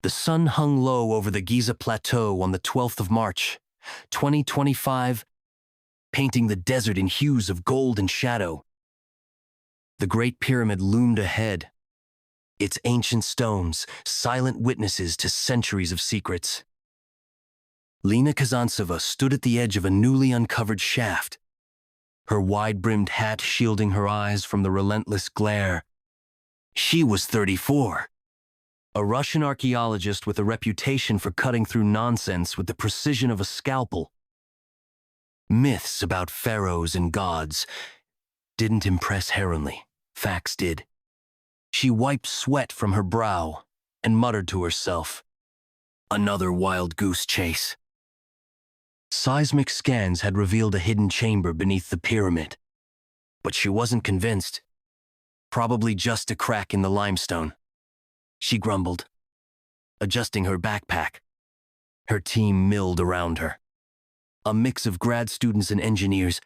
The sun hung low over the Giza Plateau on the 12th of March, 2025, painting the desert in hues of gold and shadow. The Great Pyramid loomed ahead, its ancient stones silent witnesses to centuries of secrets. Lena Kazantseva stood at the edge of a newly uncovered shaft, her wide-brimmed hat shielding her eyes from the relentless glare. She was 34. A Russian archaeologist with a reputation for cutting through nonsense with the precision of a scalpel. Myths about pharaohs and gods didn't impress Heronley. Facts did. She wiped sweat from her brow and muttered to herself, "Another wild goose chase." Seismic scans had revealed a hidden chamber beneath the pyramid, but she wasn't convinced. Probably just a crack in the limestone, she grumbled, adjusting her backpack. Her team milled around her, a mix of grad students and engineers,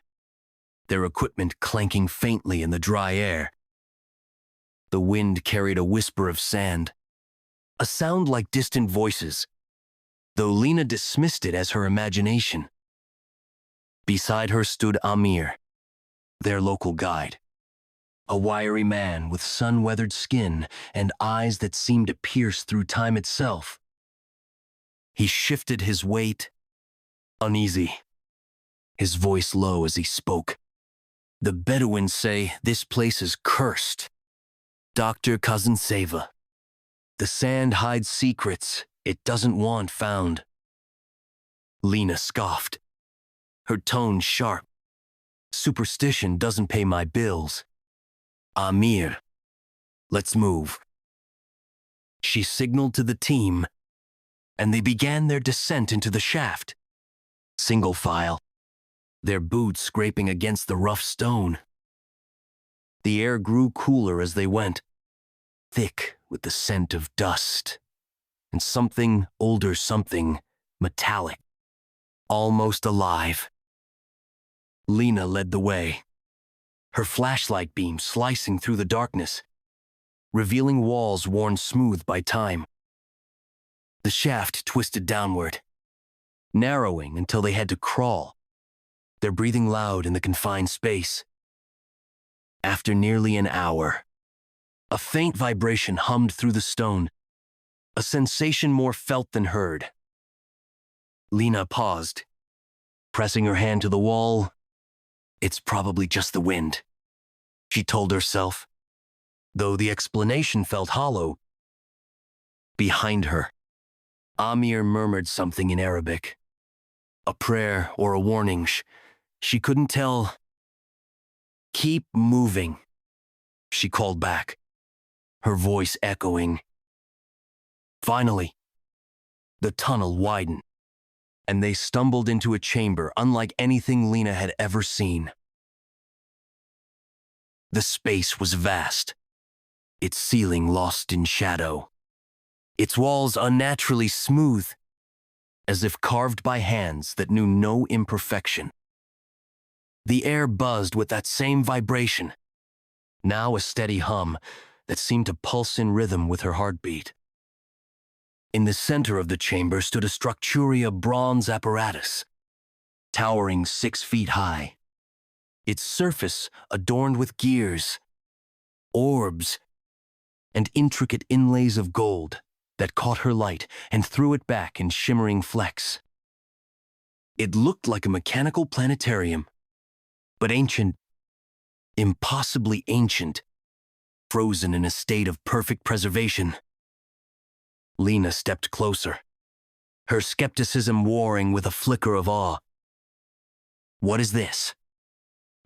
their equipment clanking faintly in the dry air. The wind carried a whisper of sand, a sound like distant voices, though Lena dismissed it as her imagination. Beside her stood Amir, their local guide, a wiry man with sun-weathered skin and eyes that seemed to pierce through time itself. He shifted his weight, uneasy, his voice low as he spoke. "The Bedouins say this place is cursed. Dr. Kazantseva. The sand hides secrets it doesn't want found." Lena scoffed, her tone sharp. "Superstition doesn't pay my bills. Amir, let's move." She signaled to the team, and they began their descent into the shaft. Single file, their boots scraping against the rough stone. The air grew cooler as they went, thick with the scent of dust, and something older, something metallic, almost alive. Lena led the way, her flashlight beam slicing through the darkness, revealing walls worn smooth by time. The shaft twisted downward, narrowing until they had to crawl, their breathing loud in the confined space. After nearly an hour, a faint vibration hummed through the stone, a sensation more felt than heard. Lena paused, pressing her hand to the wall. "It's probably just the wind," she told herself, though the explanation felt hollow. Behind her, Amir murmured something in Arabic, a prayer or a warning. She couldn't tell. "Keep moving," she called back, her voice echoing. Finally, the tunnel widened, and they stumbled into a chamber unlike anything Lena had ever seen. The space was vast, its ceiling lost in shadow, its walls unnaturally smooth, as if carved by hands that knew no imperfection. The air buzzed with that same vibration, now a steady hum that seemed to pulse in rhythm with her heartbeat. In the center of the chamber stood a Structuria bronze apparatus, towering 6 feet high, its surface adorned with gears, orbs, and intricate inlays of gold that caught her light and threw it back in shimmering flecks. It looked like a mechanical planetarium, but ancient, impossibly ancient, frozen in a state of perfect preservation. Lena stepped closer, her skepticism warring with a flicker of awe. "What is this?"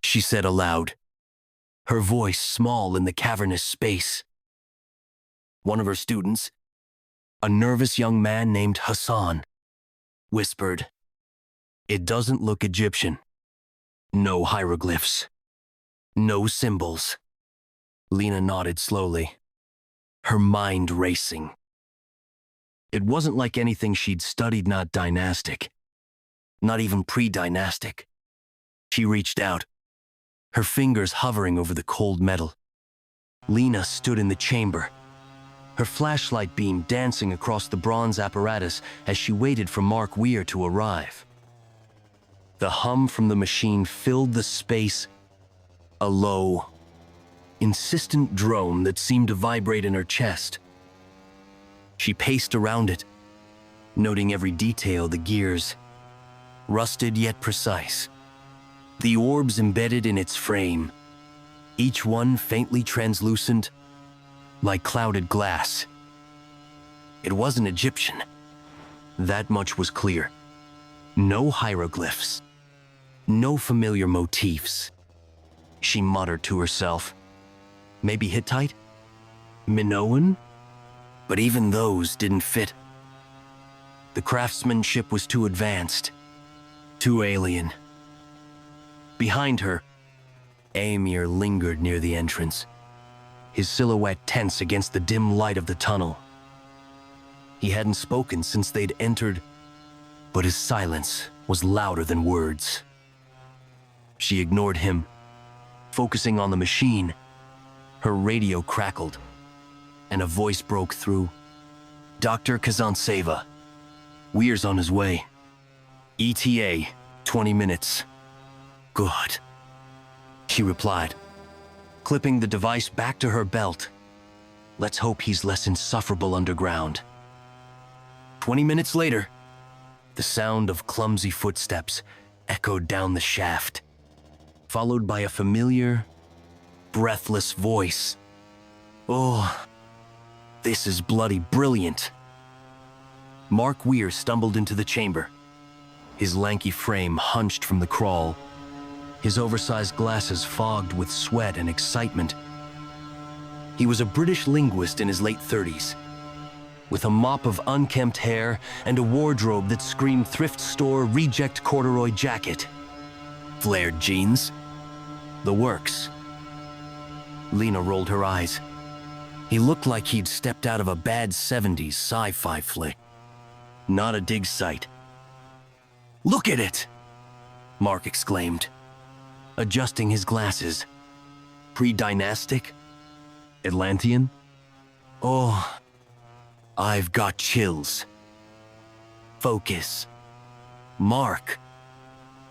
she said aloud, her voice small in the cavernous space. One of her students, a nervous young man named Hassan, whispered, "It doesn't look Egyptian. No hieroglyphs. No symbols." Lena nodded slowly, her mind racing. It wasn't like anything she'd studied, not dynastic, not even pre-dynastic. She reached out, her fingers hovering over the cold metal. Lena stood in the chamber, her flashlight beam dancing across the bronze apparatus as she waited for Mark Weir to arrive. The hum from the machine filled the space, a low, insistent drone that seemed to vibrate in her chest. She paced around it, noting every detail: the gears, rusted yet precise, the orbs embedded in its frame, each one faintly translucent, like clouded glass. It wasn't Egyptian. That much was clear. No hieroglyphs, no familiar motifs. She muttered to herself. Maybe Hittite? Minoan? But even those didn't fit. The craftsmanship was too advanced, too alien. Behind her, Amir lingered near the entrance, his silhouette tense against the dim light of the tunnel. He hadn't spoken since they'd entered, but his silence was louder than words. She ignored him, focusing on the machine. Her radio crackled, and a voice broke through. "Dr. Kazantseva, Weir's on his way. ETA, 20 minutes. Good," she replied, clipping the device back to her belt. Let's hope he's less insufferable underground. 20 minutes later, the sound of clumsy footsteps echoed down the shaft, followed by a familiar, breathless voice. "Oh, this is bloody brilliant." Mark Weir stumbled into the chamber, his lanky frame hunched from the crawl, his oversized glasses fogged with sweat and excitement. He was a British linguist in his late 30s, with a mop of unkempt hair and a wardrobe that screamed thrift store reject corduroy jacket. Flared jeans. The works. Lena rolled her eyes. He looked like he'd stepped out of a bad 70s sci-fi flick. Not a dig site. "Look at it!" Mark exclaimed, adjusting his glasses. "Pre-dynastic? Atlantean? Oh, I've got chills." "Focus. Mark,"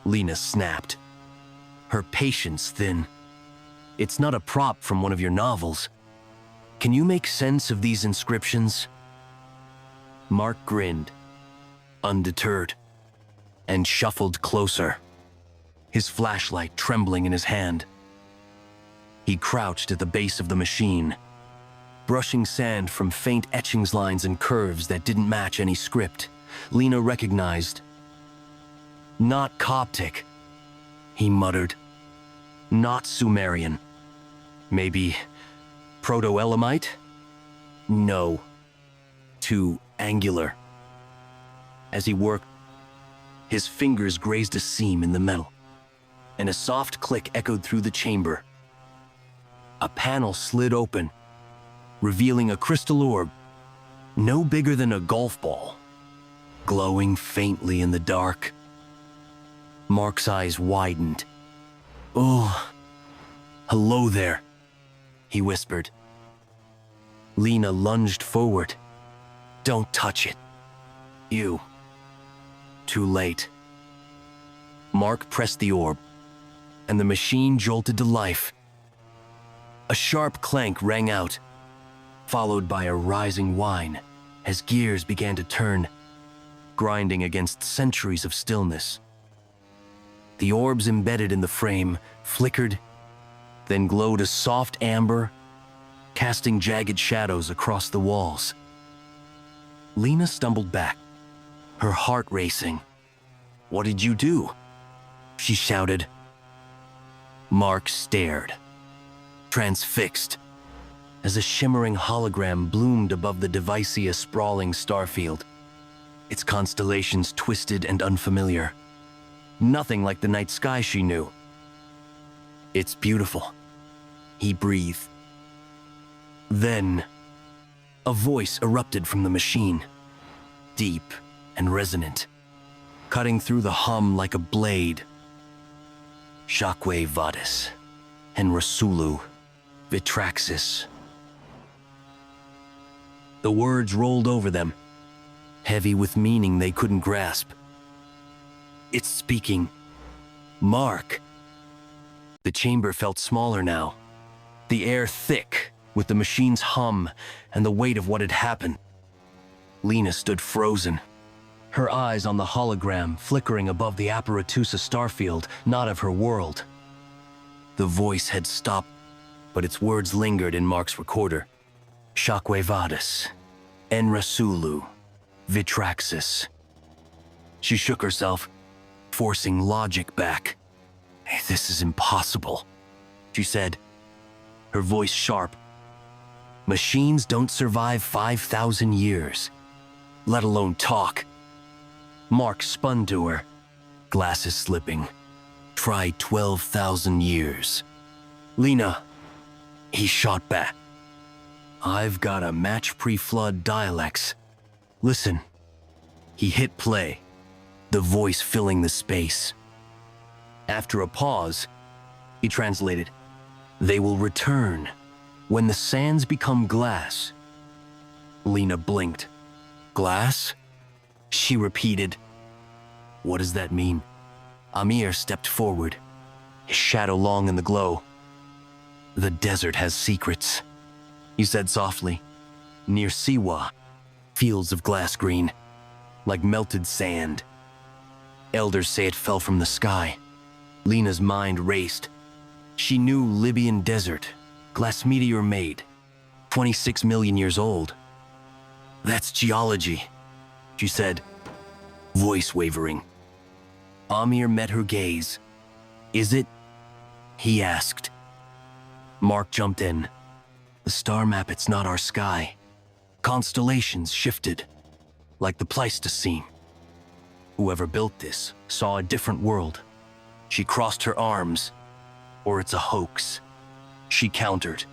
Lena snapped, her patience thin. "It's not a prop from one of your novels. Can you make sense of these inscriptions?" Mark grinned, undeterred, and shuffled closer, his flashlight trembling in his hand. He crouched at the base of the machine, brushing sand from faint etchings lines and curves that didn't match any script. Lena recognized. "Not Coptic," he muttered. "Not Sumerian. Maybe Proto-Elamite? No. Too angular." As he worked, his fingers grazed a seam in the metal, and a soft click echoed through the chamber. A panel slid open, revealing a crystal orb, no bigger than a golf ball, glowing faintly in the dark. Mark's eyes widened. "Oh, hello there," he whispered. Lena lunged forward. "Don't touch it. You." Too late. Mark pressed the orb, and the machine jolted to life. A sharp clank rang out, followed by a rising whine as gears began to turn, grinding against centuries of stillness. The orbs embedded in the frame flickered, then glowed a soft amber, casting jagged shadows across the walls. Lena stumbled back, her heart racing. "What did you do?" she shouted. Mark stared, transfixed, as a shimmering hologram bloomed above the Devicia sprawling starfield, its constellations twisted and unfamiliar. Nothing like the night sky she knew. "It's beautiful," he breathed. Then, a voice erupted from the machine, deep and resonant, cutting through the hum like a blade. "Shockwave Vadis, and Rasulu, Vitraxis." The words rolled over them, heavy with meaning they couldn't grasp. It's speaking. Mark. The chamber felt smaller now, the air thick with the machine's hum and the weight of what had happened. Lena stood frozen, her eyes on the hologram flickering above the Apparatusa starfield, not of her world. The voice had stopped, but its words lingered in Mark's recorder. Shockwave Vadis, Enrasulu, Vitraxis. She shook herself, forcing logic back. This is impossible, she said, her voice sharp. Machines don't survive 5,000 years, let alone talk. Mark spun to her, glasses slipping. Try 12,000 years. Lena, he shot back. I've got a match pre-flood dialects. Listen. He hit play, the voice filling the space. After a pause, he translated, They will return when the sands become glass. Lena blinked. Glass? She repeated. What does that mean? Amir stepped forward, his shadow long in the glow. The desert has secrets, he said softly. Near Siwa, fields of glass green, like melted sand. Elders say it fell from the sky. Lena's mind raced. She knew Libyan desert, glass meteor made, 26 million years old. That's geology, she said, voice wavering. Amir met her gaze. Is it? He asked. Mark jumped in. The star map, it's not our sky. Constellations shifted, like the Pleistocene. Whoever built this saw a different world. She crossed her arms. Or it's a hoax. She countered.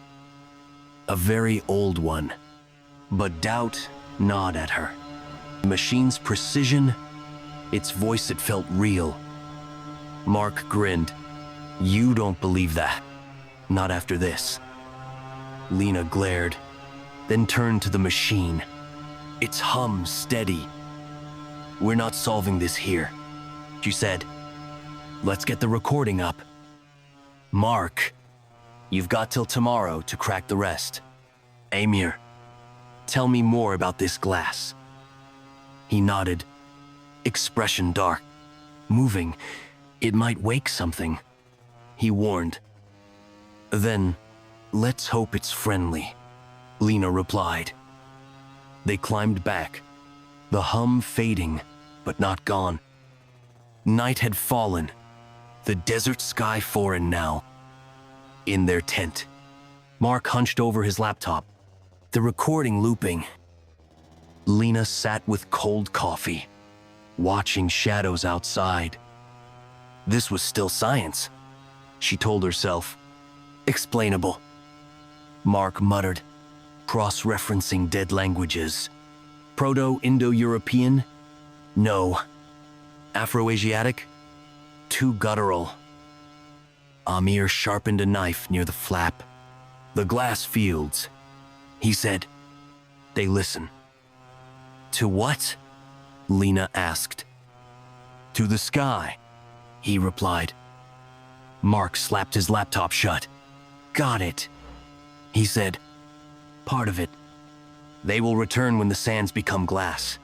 A very old one. But doubt gnawed at her. The machine's precision, its voice, it felt real. Mark grinned. You don't believe that. Not after this. Lena glared, then turned to the machine. Its hum steady. We're not solving this here, she said. Let's get the recording up. Mark, you've got till tomorrow to crack the rest. Amir, tell me more about this glass. He nodded, expression dark, moving. It might wake something, he warned. Then, let's hope it's friendly, Lena replied. They climbed back, the hum fading, but not gone. Night had fallen, the desert sky foreign now. In their tent, Mark hunched over his laptop, the recording looping. Lena sat with cold coffee, watching shadows outside. This was still science, she told herself. Explainable. Mark muttered, cross-referencing dead languages. Proto-Indo-European? No. Afro-Asiatic? Too guttural. Amir sharpened a knife near the flap. The glass fields, he said. They listen. To what? Lena asked. To the sky, he replied. Mark slapped his laptop shut. Got it, he said. Part of it. They will return when the sands become glass.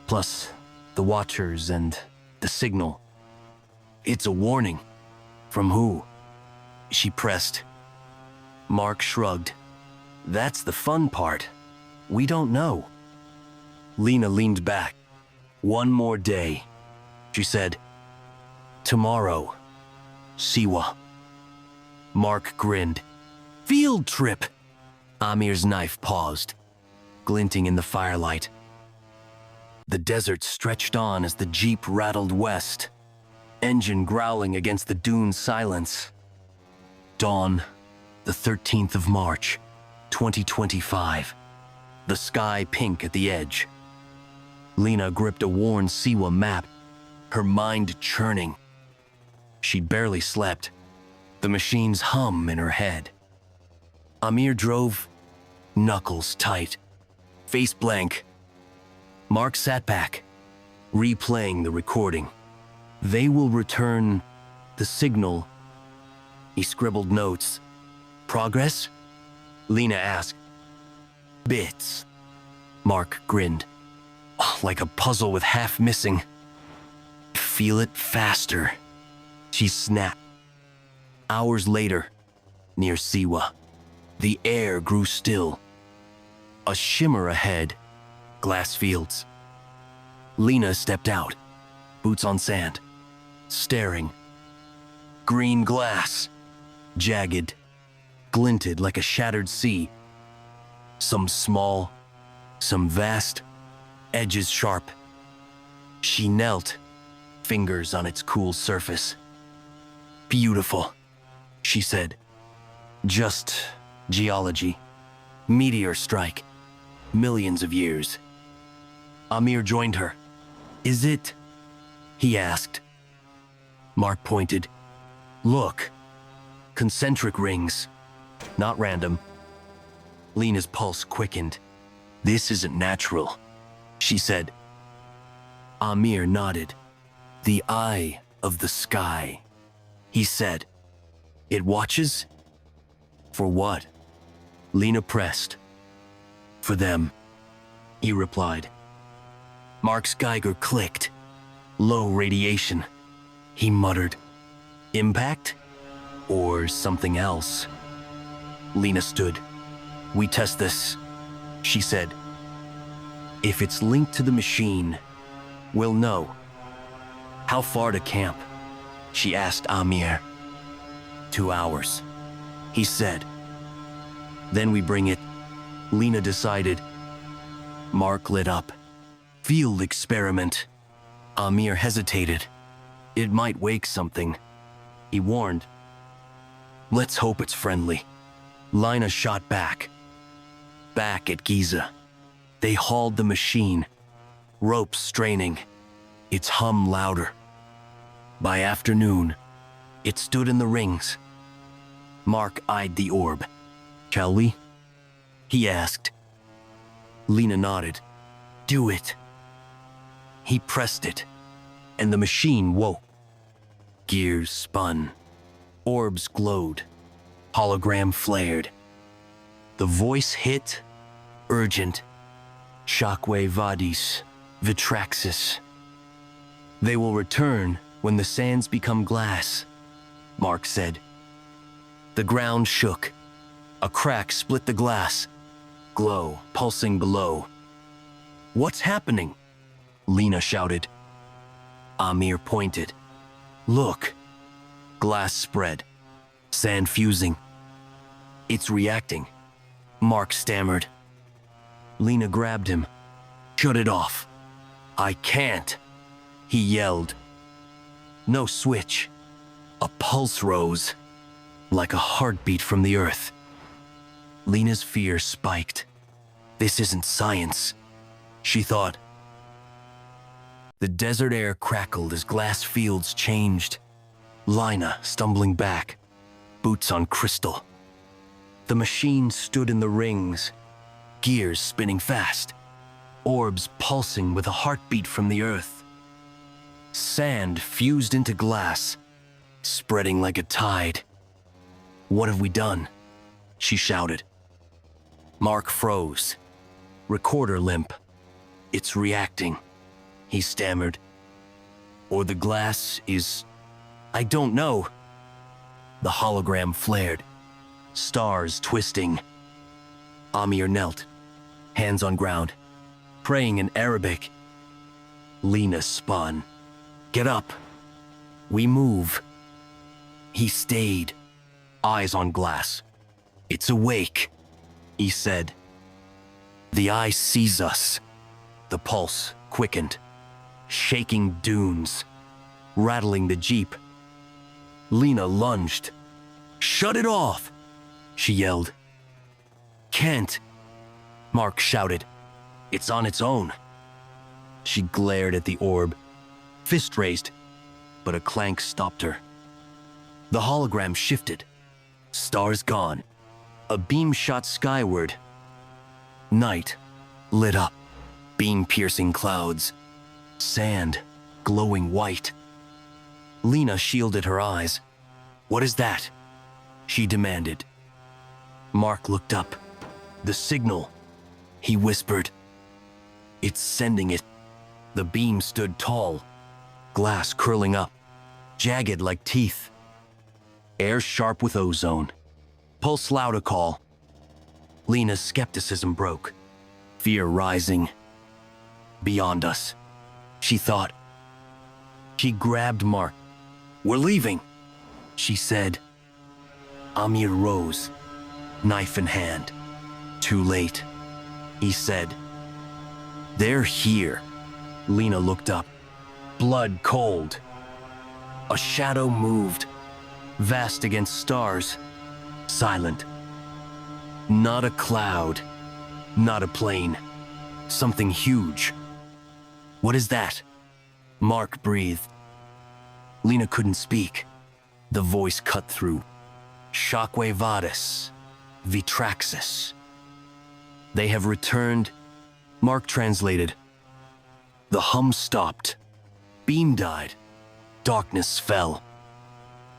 Plus, the watchers and the signal. It's a warning. From who? She pressed. Mark shrugged. That's the fun part. We don't know. Lena leaned back. One more day, she said. Tomorrow. Siwa. Mark grinned. Field trip! Amir's knife paused, glinting in the firelight. The desert stretched on as the jeep rattled west, engine growling against the dune's silence. Dawn, the 13th of March, 2025. The sky pink at the edge. Lena gripped a worn Siwa map, her mind churning. She'd barely slept, the machine's hum in her head. Amir drove, knuckles tight, face blank. Mark sat back, replaying the recording. They will return the signal. He scribbled notes. Progress? Lena asked. Bits. Mark grinned. Like a puzzle with half missing. Feel it faster. She snapped. Hours later, near Siwa, the air grew still. A shimmer ahead, glass fields. Lena stepped out, boots on sand, staring. Green glass, jagged, glinted like a shattered sea. Some small, some vast, edges sharp. She knelt, fingers on its cool surface. Beautiful, she said. Just geology. Meteor strike. Millions of years. Amir joined her. Is it? He asked. Mark pointed. Look. Concentric rings. Not random. Lena's pulse quickened. This isn't natural, she said. Amir nodded. The eye of the sky, he said. It watches? For what? Lena pressed. For them, he replied. Mark's Geiger clicked. Low radiation. He muttered. Impact? Or something else? Lena stood. We test this, she said. If it's linked to the machine, we'll know. How far to camp? She asked Amir. 2 hours, he said. Then we bring it, Lena decided. Mark lit up. Field experiment. Amir hesitated. It might wake something, he warned. Let's hope it's friendly. Lina shot back. Back at Giza. They hauled the machine, ropes straining, its hum louder. By afternoon, it stood in the rings. Mark eyed the orb. Shall we? He asked. Lena nodded. Do it. He pressed it, and the machine woke. Gears spun. Orbs glowed. Hologram flared. The voice hit, urgent. Shockwave Vadis, Vitraxis. They will return when the sands become glass, Mark said. The ground shook. A crack split the glass. Glow pulsing below. What's happening? Lena shouted. Amir pointed. Look. Glass spread. Sand fusing. It's reacting. Mark stammered. Lena grabbed him. Shut it off. I can't, he yelled. No switch. A pulse rose, like a heartbeat from the earth. Lena's fear spiked. This isn't science, she thought. The desert air crackled as glass fields changed. Lina stumbling back, boots on crystal. The machine stood in the rings, gears spinning fast, orbs pulsing with a heartbeat from the earth. Sand fused into glass, spreading like a tide. What have we done? She shouted. Mark froze. Recorder limp. It's reacting, he stammered. Or the glass is... I don't know. The hologram flared. Stars twisting. Amir knelt, hands on ground, praying in Arabic. Lena spun. Get up. We move. He stayed, eyes on glass. It's awake, he said. The eye sees us. The pulse quickened, shaking dunes, rattling the jeep. Lena lunged. Shut it off, she yelled. Can't, Mark shouted. It's on its own. She glared at the orb, fist raised, but a clank stopped her. The hologram shifted. Stars gone. A beam shot skyward. Night, lit up, beam-piercing clouds, sand glowing white. Lena shielded her eyes. "What is that?" she demanded. Mark looked up. "The signal," he whispered. "It's sending it." The beam stood tall, glass curling up, jagged like teeth. Air sharp with ozone. Pulse louder call. Lena's skepticism broke, fear rising. Beyond us, she thought. She grabbed Mark. "We're leaving," she said. Amir rose, knife in hand. "Too late," he said. "They're here." Lena looked up, blood cold. A shadow moved, vast against stars, silent. Not a cloud, not a plane, something huge. "What is that?" Mark breathed. Lena couldn't speak. The voice cut through. "Shockwave Vadis, Vitraxis. They have returned," Mark translated. The hum stopped. Beam died. Darkness fell.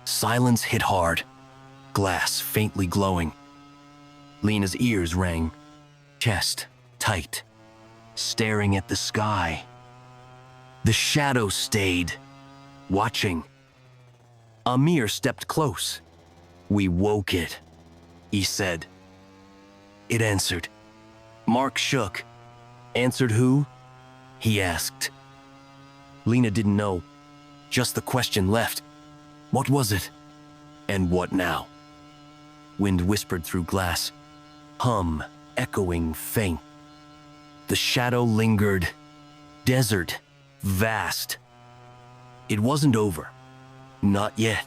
Silence hit hard, glass faintly glowing. Lena's ears rang, chest tight, staring at the sky. The shadow stayed, watching. Amir stepped close. "We woke it," he said. It answered. Mark shook. "Answered who?" he asked. Lena didn't know, just the question left. What was it? And what now? Wind whispered through glass, hum echoing faint. The shadow lingered, desert, vast. It wasn't over, not yet.